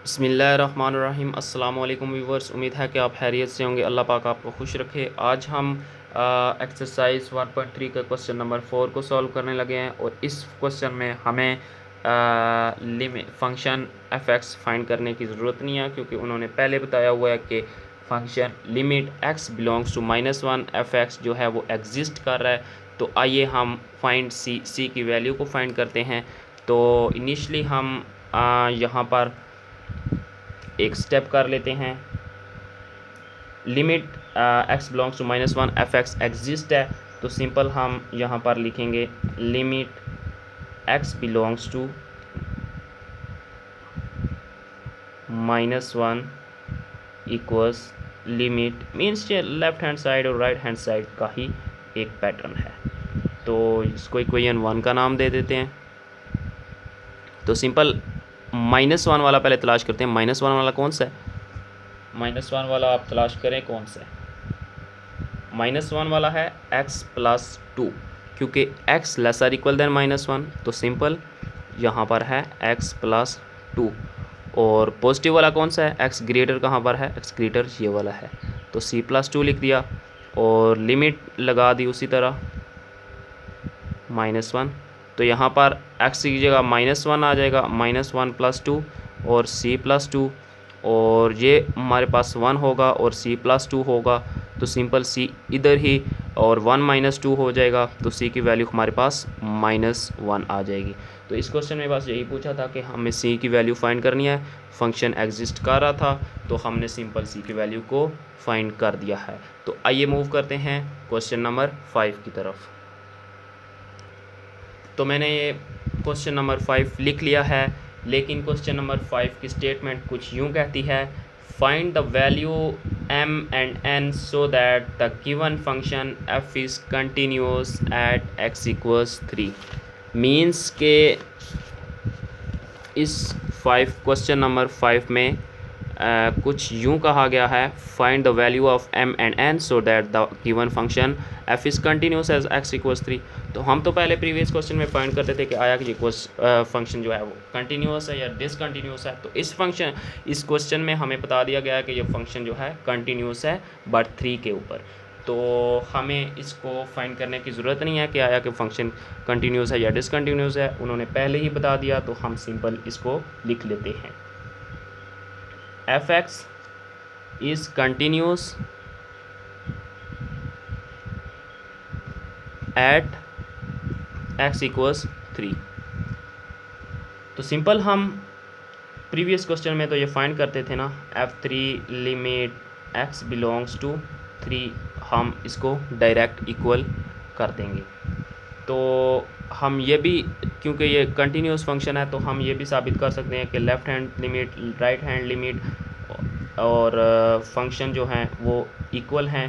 बिस्मिल्लाहिर्रहमानिर्रहीम। अस्सलाम वालेकुम व्यूवर्स, उम्मीद है कि आप खैरियत से होंगे। अल्लाह पाक आपको खुश रखे। आज हम एक्सरसाइज 1.3 का क्वेश्चन नंबर 4 को सॉल्व करने लगे हैं और इस क्वेश्चन में हमें limit function F x find करने की ज़रूरत नहीं है, क्योंकि उन्होंने पहले बताया हुआ है कि function limit x belongs to -1 F X जो है वो एग्जिस्ट कर रहा है। तो आइए हम फाइंड सी की वैल्यू को फाइंड करते हैं। तो इनिशली हम यहाँ पर एक स्टेप कर लेते हैं। Limit x belongs to -1 F X exist है, तो सिंपल हम यहाँ पर लिखेंगे limit x belongs to -1 equals limit means ये लेफ्ट हैंड साइड और राइट हैंड साइड का ही एक पैटर्न है। तो इसको इक्वेशन 1 का नाम दे देते हैं। तो सिंपल -1 वाला पहले तलाश करते हैं। -1 वाला कौन सा है? -1 वाला आप तलाश करें कौन सा है। -1 वाला है x+2, क्योंकि x लेसर इक्वल देन -1, तो सिंपल यहाँ पर है x+2। और पॉजिटिव वाला कौन सा है? x ग्रेटर कहाँ पर है? x ग्रेटर ये वाला है, तो c+2 लिख दिया और लिमिट लगा दी उसी तरह -1। तो यहाँ पर x की जगह -1 आ जाएगा, -1+2 और c+2, और ये हमारे पास 1 होगा और c+2 होगा, तो सिंपल c इधर ही और 1 - 2 हो जाएगा, तो c की वैल्यू हमारे पास -1 आ जाएगी। तो इस क्वेश्चन में बस यही पूछा था कि हमें c की वैल्यू फाइंड करनी है। फंक्शन एग्जिस्ट कर रहा था, तो हमने सिंपल c की वैल्यू को फाइंड कर दिया है। तो आइए मूव करते हैं क्वेश्चन नंबर 5 की तरफ। तो मैंने ये क्वेश्चन नंबर 5 लिख लिया है, लेकिन क्वेश्चन नंबर 5 की स्टेटमेंट कुछ यूँ कहती है, find the value m and n so that the given function f is continuous at x equals 3। Means के इस क्वेश्चन नंबर 5 में कुछ यूँ कहा गया है, find the value of m and n so that the given function f is continuous as x equals 3। तो हम तो पहले प्रीवियस क्वेश्चन में फाइंड करते थे कि आया कि ये फंक्शन जो है वो कंटिन्यूस है या डिसकंटिन्यूस है। तो इस क्वेश्चन में हमें बता दिया गया है कि ये फंक्शन जो है कंटिन्यूस है बट 3 के ऊपर। तो हमें इसको फाइंड करने की ज़रूरत नहीं है कि आया कि फंक्शन कंटिन्यूस है या डिसकंटिन्यूस है, उन्होंने पहले ही बता दिया, तो हम सिंपल इसको लिख लेते हैं। F x is continuous at x equals 3। तो सिंपल हम प्रीवियस क्वेश्चन में तो ये फाइंड करते थे ना, f3 limit x belongs to 3, हम इसको डायरेक्ट इक्वल कर देंगे। तो हम ये भी, क्योंकि ये कंटिन्यूस फंक्शन है, तो हम ये भी साबित कर सकते हैं कि left hand limit, right hand limit और फंक्शन जो हैं वो इक्वल हैं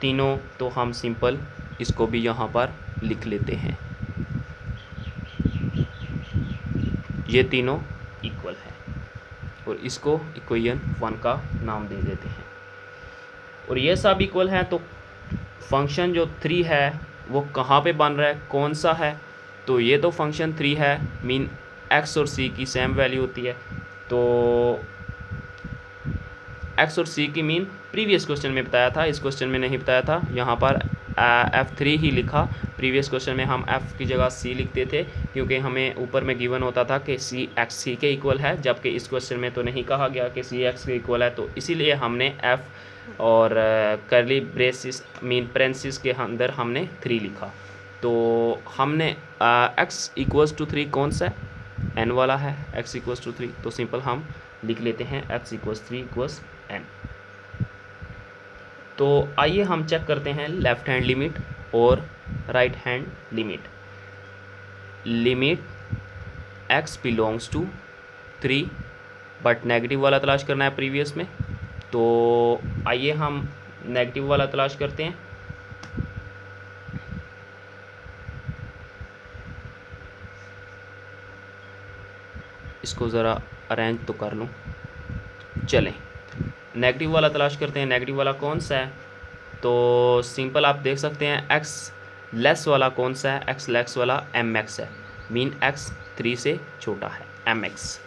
तीनों। तो हम सिंपल इसको भी यहाँ पर लिख लेते हैं, ये तीनों इक्वल है, और इसको इक्वेशन 1 का नाम दे देते हैं। और ये सब इक्वल है, तो फंक्शन जो 3 है वो कहाँ पे बन रहा है, कौन सा है? तो ये तो फंक्शन 3 है, मीन x और c की सेम वैल्यू होती है। तो x और c की मीन प्रीवियस क्वेश्चन में बताया था, इस क्वेश्चन में नहीं बताया था। यहाँ पर f3 ही लिखा। प्रीवियस क्वेश्चन में हम f की जगह c लिखते थे, क्योंकि हमें ऊपर में गिवन होता था कि c x c के इक्वल है, जबकि इस क्वेश्चन में तो नहीं कहा गया कि c x के इक्वल है। तो इसीलिए हमने f और करली ब्रेसिस मीन पेरेंथिसिस के अंदर हमने 3 लिखा। तो हमने x इक्वल्स टू 3 कौन सा है? n वाला है, x इक्वल्स टू 3। तो सिंपल हम लिख लेते हैं x इक्वल्स 3 इक्वल्स n। तो आइए हम चेक करते हैं लेफ़्ट हैंड लिमिट और right hand limit. Limit x belongs to 3, but negative वाला तलाश करना है प्रीवियस में। तो आइए हम नेगेटिव वाला तलाश करते हैं। इसको ज़रा अरेंज तो कर लूँ। चलें, नेगेटिव वाला तलाश करते हैं। नेगेटिव वाला कौन सा है? तो सिंपल आप देख सकते हैं, x लेस वाला कौन सा है? x लेस वाला mx है, मीन x 3 से छोटा है, mx।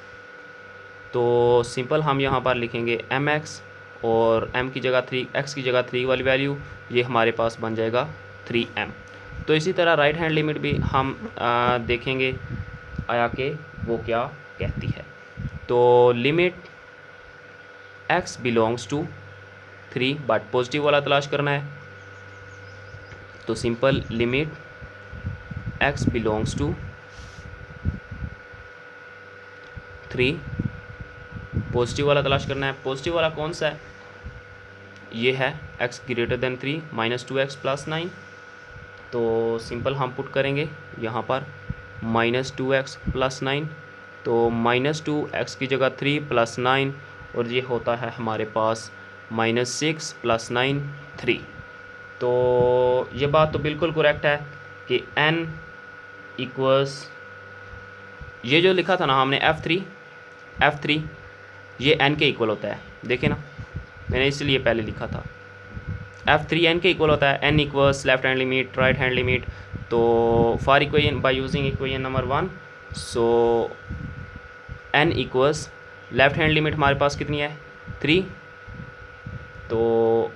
तो सिंपल हम यहाँ पर लिखेंगे mx और m की जगह 3, x की जगह 3 वाली वैल्यू, ये हमारे पास बन जाएगा 3m। तो इसी तरह राइट हैंड लिमिट भी हम देखेंगे आया कि वो क्या कहती है। तो limit x belongs to 3, but positive वाला तलाश करना है। तो simple limit x belongs to 3, positive वाला तलाश करना है। पॉजिटिव वाला कौन सा है? ये है x ग्रेटर देन 3 -2x + 9। तो सिंपल हम पुट करेंगे यहाँ पर -2x + 9, तो -2x की जगह 3 + 9, और ये होता है हमारे पास -6 + 9 3। तो ये बात तो बिल्कुल करेक्ट है कि n इक्वल्स, ये जो लिखा था ना हमने f3 ये n के इक्वल होता है। देखिए ना, मैंने इसलिए पहले लिखा था f3 n के इक्वल होता है। n equals left hand limit, right hand limit. तो for equation by using equation number 1, so n equals left hand limit हमारे पास कितनी है? 3। तो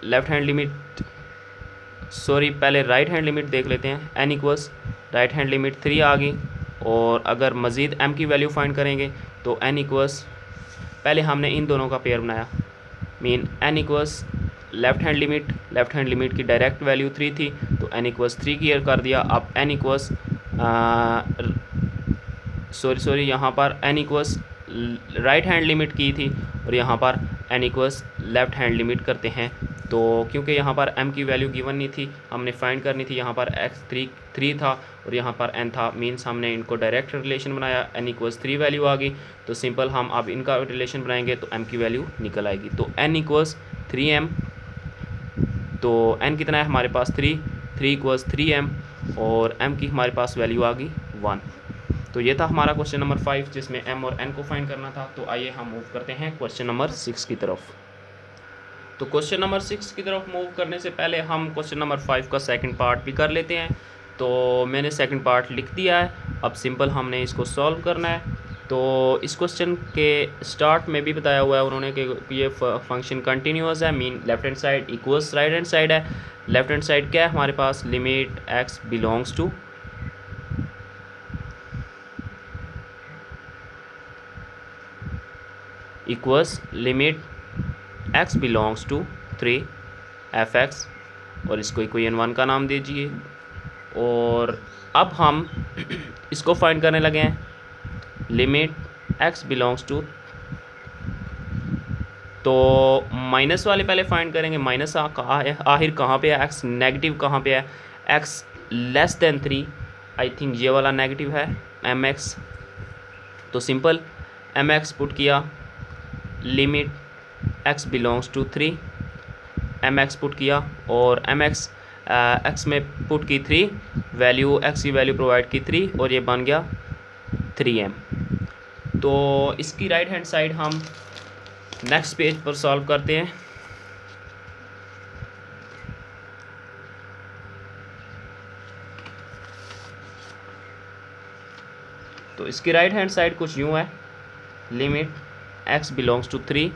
लेफ्ट हैंड लिमिट, सॉरी पहले राइट हैंड लिमिट देख लेते हैं। n equals right hand limit 3 आ गई, और अगर मज़ीद m की वैल्यू फाइंड करेंगे तो n इक्वल्स, पहले हमने इन दोनों का पेयर बनाया, mean n equals left hand limit की डायरेक्ट वैल्यू 3 थी, तो n इक्वल्स 3 क्लियर कर दिया। अब n इक्वल्स सॉरी यहाँ पर n equals right hand limit की थी, और यहाँ पर n equals left hand limit करते हैं। तो क्योंकि यहाँ पर m की वैल्यू गिवन नहीं थी, हमने फाइंड करनी थी, यहाँ पर x 3 था और यहाँ पर n था, मीन्स हमने इनको डायरेक्ट रिलेशन बनाया, n इक्वल्स 3 वैल्यू आ गई। तो सिंपल हम अब इनका रिलेशन बनाएंगे तो m की वैल्यू निकल आएगी। तो n इक्वल्स 3m, तो n कितना है हमारे पास? 3 इक्वल्स 3m, और m की हमारे पास वैल्यू आ गई 1। तो ये था हमारा क्वेश्चन नंबर 5 जिसमें m और n को फाइंड करना था। तो आइए हम मूव करते हैं क्वेश्चन नंबर 6 की तरफ। तो क्वेश्चन नंबर 6 की तरफ मूव करने से पहले हम क्वेश्चन नंबर 5 का सेकंड पार्ट भी कर लेते हैं। तो मैंने सेकंड पार्ट लिख दिया है, अब सिंपल हमने इसको सॉल्व करना है। तो इस क्वेश्चन के स्टार्ट में भी बताया हुआ है उन्होंने कि ये फंक्शन कंटिन्यूअस है, mean left hand side equals right hand side है। लेफ्ट हैंड साइड क्या है हमारे पास? Limit x belongs to equals limit x belongs to 3 f(x), और इसको इक्वेशन 1 का नाम दीजिए। और अब हम इसको फाइंड करने लगे हैं, लिमिट x बिलोंग्स टू, तो माइनस वाले पहले फाइंड करेंगे। माइनस आखिर कहाँ पे है? x नेगेटिव कहाँ पे है? x less than 3, I think ये वाला नेगेटिव है, mx। तो सिंपल mx पुट किया, limit x belongs to 3, mx put किया, और mx x में पुट की 3 वैल्यू, x की वैल्यू प्रोवाइड की 3, और ये बन गया 3m। तो इसकी राइट हैंड साइड हम नेक्स्ट पेज पर सॉल्व करते हैं। तो इसकी राइट हैंड साइड कुछ यूँ है, limit x belongs to 3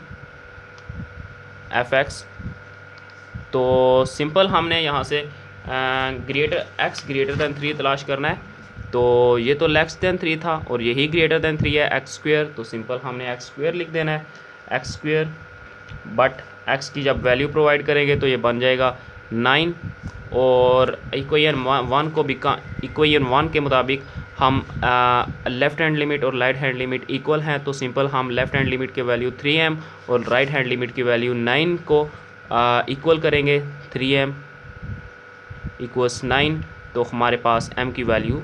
f(x). तो सिंपल हमने यहाँ से x ग्रेटर दैन 3 तलाश करना है। तो ये तो लेस देन 3 था और यही ग्रेटर दैन 3 है, x²। तो सिंपल हमने x² लिख देना है, x², बट x की जब वैल्यू प्रोवाइड करेंगे तो ये बन जाएगा 9। और इक्वेशन 1 को भी इक्वेशन 1 के मुताबिक हम लेफ़्ट हैंड लिमिट और राइट हैंड लिमिट इक्वल हैं। तो सिंपल हम लेफ़्ट हैंड लिमिट की वैल्यू 3m और राइट हैंड लिमिट की वैल्यू 9 को इक्वल करेंगे। 3m इक्वल्स 9, तो हमारे पास m की वैल्यू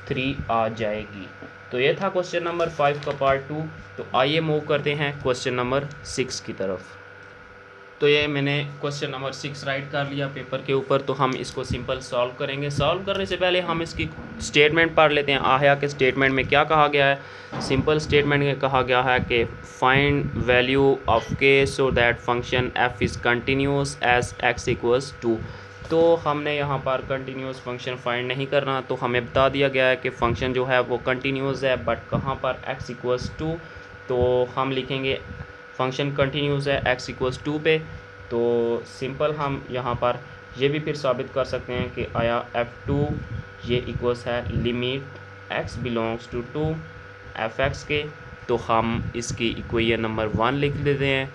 3 आ जाएगी। तो ये था क्वेश्चन नंबर 5 का पार्ट 2। तो आइए मूव करते हैं क्वेश्चन नंबर 6 की तरफ। तो ये मैंने क्वेश्चन नंबर 6 राइट कर लिया पेपर के ऊपर। तो हम इसको सिंपल सॉल्व करेंगे। सॉल्व करने से पहले हम इसकी स्टेटमेंट पढ़ लेते हैं। आया के स्टेटमेंट में क्या कहा गया है। सिंपल स्टेटमेंट में कहा गया है कि find value of k so that function f is continuous as x equals 2। तो हमने यहाँ पर कंटिन्यूस फंक्शन फाइंड नहीं करना, तो हमें बता दिया गया है कि फ़ंक्शन जो है वो कंटिन्यूस है, बट कहाँ पर x इक्वल्स टू, तो हम लिखेंगे फंक्शन कंटिन्यूस है x इक्वल्स टू पे। तो सिंपल हम यहाँ पर ये भी फिर साबित कर सकते हैं कि आया f2 ये इक्वल्स है limit x belongs to two f(x) के। तो हम इसकी इक्वेशन नंबर 1 लिख देते हैं,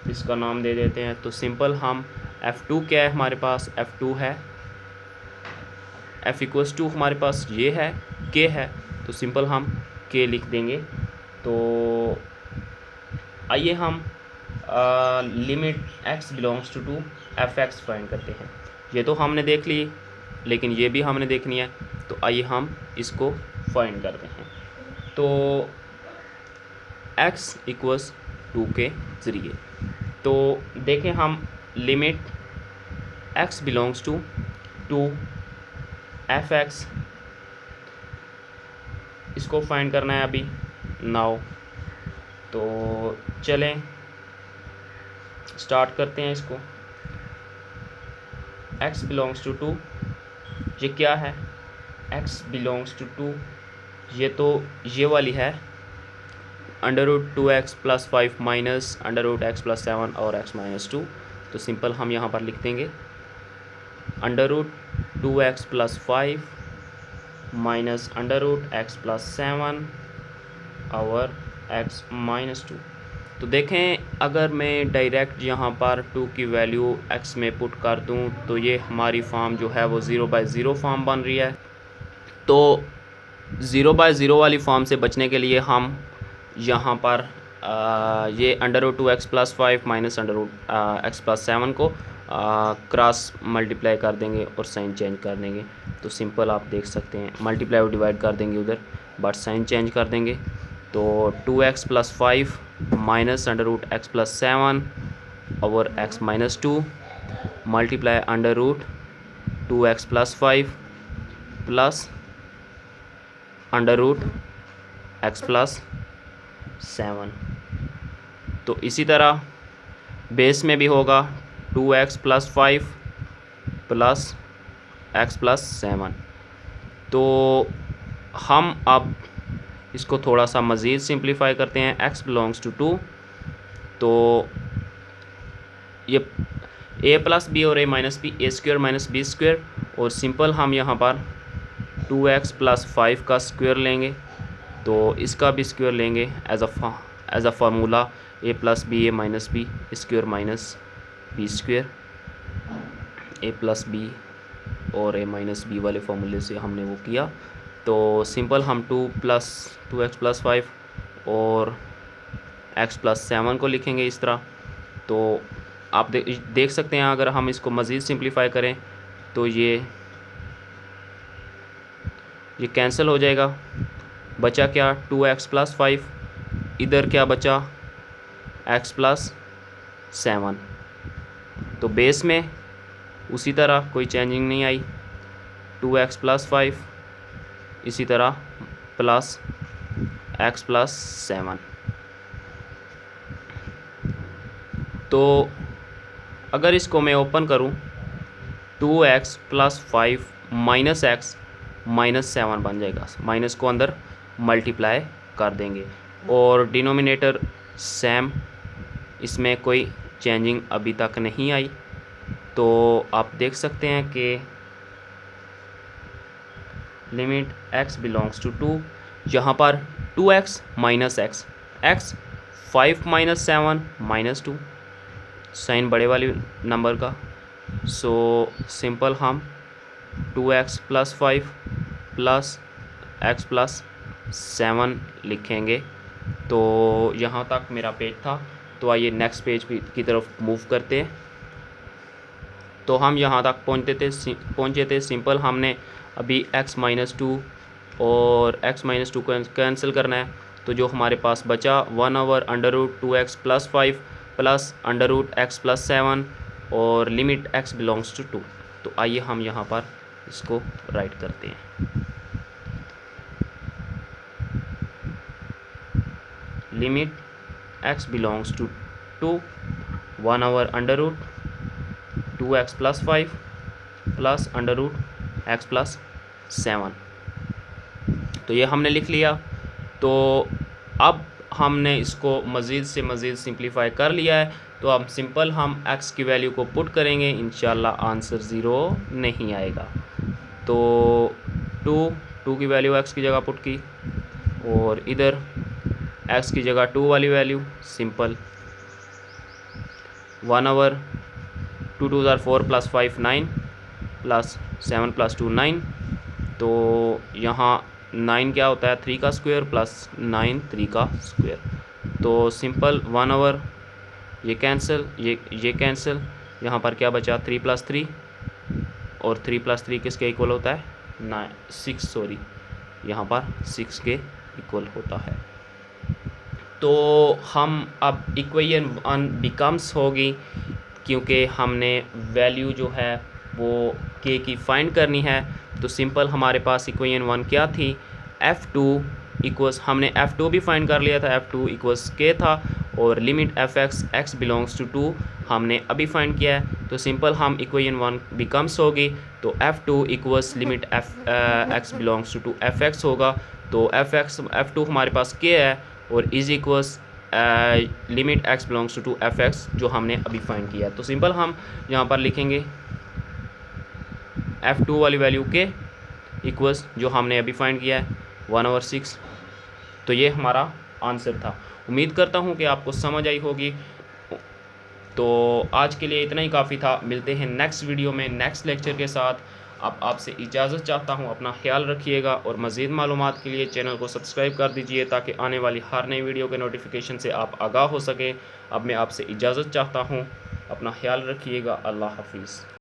इसका नाम दे देते हैं। तो सिंपल हम f2 क्या है हमारे पास, f2 है f इक्वल्स टू हमारे पास ये है k है, तो सिंपल हम k लिख देंगे। तो आइए हम limit x belongs to two f(x) find करते हैं। ये तो हमने देख ली, लेकिन ये भी हमने देखनी है, तो आइए हम इसको फाइंड करते हैं। तो x इक्वल्स टू के ज़रिए, तो देखें हम limit x belongs to f(x) इसको फाइंड करना है अभी नाउ। तो चलें स्टार्ट करते हैं इसको। x बिलोंग्स टू टू, ये क्या है, x बिलोंग्स टू टू, ये तो ये वाली है √2x + 5 माइनस √x + 7 और x - 2। तो सिंपल हम यहाँ पर लिख देंगे √2x + 5 माइनस √x + 7 और x - 2। तो देखें अगर मैं डायरेक्ट यहाँ पर 2 की वैल्यू x में पुट कर दूँ तो ये हमारी फॉर्म जो है वो 0/0 फॉर्म बन रही है। तो 0/0 वाली फॉर्म से बचने के लिए हम यहाँ पर ये √2x + 5 माइनस √x + 7 को क्रॉस मल्टीप्लाई कर देंगे और साइन चेंज कर देंगे। तो सिंपल आप देख सकते हैं, मल्टीप्लाई और डिवाइड कर देंगे उधर, बट साइन चेंज कर देंगे। तो 2x + 5 माइनस √x + 7 और x - 2 multiply √2x + 5 plus √x + 7। तो इसी तरह बेस में भी होगा 2x + 5 प्लस x + 7। तो हम अब इसको थोड़ा सा मज़ीद सिंप्लीफाई करते हैं। x बिलोंग्स टू 2, तो ये a + b और a - b, a² - b², और सिंपल हम यहाँ पर 2x + 5 का स्क्वायर लेंगे, तो इसका भी स्क्वायर लेंगे as a formula a + b a - b square minus b², a + b और a - b वाले फार्मूले से हमने वो किया। तो सिंपल हम 2x + 5 और x + 7 को लिखेंगे इस तरह। तो आप देख सकते हैं अगर हम इसको मज़ीद सिंप्लीफाई करें तो ये कैंसिल हो जाएगा। बचा क्या, 2x + 5, इधर क्या बचा, x + 7। तो बेस में उसी तरह कोई चेंजिंग नहीं आई, 2x + 5 इसी तरह प्लस x + 7। तो अगर इसको मैं ओपन करूं, 2x + 5 माइनस x - 7 बन जाएगा, माइनस को अंदर मल्टीप्लाई कर देंगे और डिनोमिनेटर सेम, इसमें कोई चेंजिंग अभी तक नहीं आई। तो आप देख सकते हैं कि लिमिट x बिलोंग्स टू 2, यहाँ पर 2x - x, x 5 - 7 - 2, साइन बड़े वाले नंबर का। सो सिंपल हम 2x + 5 प्लस x + 7 लिखेंगे। तो यहाँ तक मेरा पेज था। तो आइए नेक्स्ट पेज की तरफ मूव करते हैं। तो हम यहाँ तक पहुँचे थे। सिंपल हमने अभी x - 2 और x - 2 को कैंसिल करना है। तो जो हमारे पास बचा 1/√2x + 5 प्लस √x + 7 और लिमिट x बिलोंग्स टू 2। तो आइए हम यहाँ पर इसको राइट करते हैं। Limit x belongs to 2, 1/√2x + 5 plus under root X plus 7। तो ये हमने लिख लिया। तो अब हमने इसको मज़ीद से मज़ीद सिंप्लीफाई कर लिया है। तो अब सिंपल हम x की वैल्यू को पुट करेंगे, इंशाल्लाह आंसर 0 नहीं आएगा। तो 2 की वैल्यू x की जगह पुट की, और इधर x की जगह 2 वाली वैल्यू सिंपल 1/, 2 2 ज़ार 4 प्लस 5 9 प्लस 7 प्लस 2 9। तो यहाँ 9 क्या होता है 3 का स्क्वायर प्लस 9 3 का स्क्वायर। तो सिंपल 1/, ये कैंसिल, ये कैंसिल, यहाँ पर क्या बचा 3 प्लस 3, और 3 प्लस 3 किसके इक्वल होता है 6, सॉरी यहाँ पर 6 के इक्वल होता है। तो हम अब इक्वेशन 1 बिकम्स होगी, क्योंकि हमने वैल्यू जो है वो k की फाइंड करनी है। तो सिंपल हमारे पास इक्वेशन 1 क्या थी, f2 इक्वल्स, हमने f2 भी फाइंड कर लिया था, f2 इक्वल्स k था, और limit fx x belongs to 2 हमने अभी फाइंड किया है। तो सिंपल हम इक्वेशन 1 बिकम्स होगी, तो f2 equals limit x belongs to fx होगा। तो f2 हमारे पास k है, और is equals limit x belongs to fx जो हमने अभी फाइंड किया है। तो सिंपल हम यहाँ पर लिखेंगे f2 वाली वैल्यू के इक्वल्स जो हमने अभी फाइंड किया है 1/6। तो ये हमारा आंसर था। उम्मीद करता हूँ कि आपको समझ आई होगी। तो आज के लिए इतना ही काफ़ी था। मिलते हैं नेक्स्ट वीडियो में नेक्स्ट लेक्चर के साथ। अब आपसे इजाज़त चाहता हूँ, अपना ख्याल रखिएगा, और मज़ीद मालूमात के लिए चैनल को सब्सक्राइब कर दीजिए, ताकि आने वाली हर नई वीडियो के नोटिफिकेशन से आप आगाह हो सकें। अब मैं आपसे इजाज़त चाहता हूँ, अपना ख्याल रखिएगा। अल्लाह हाफिज़।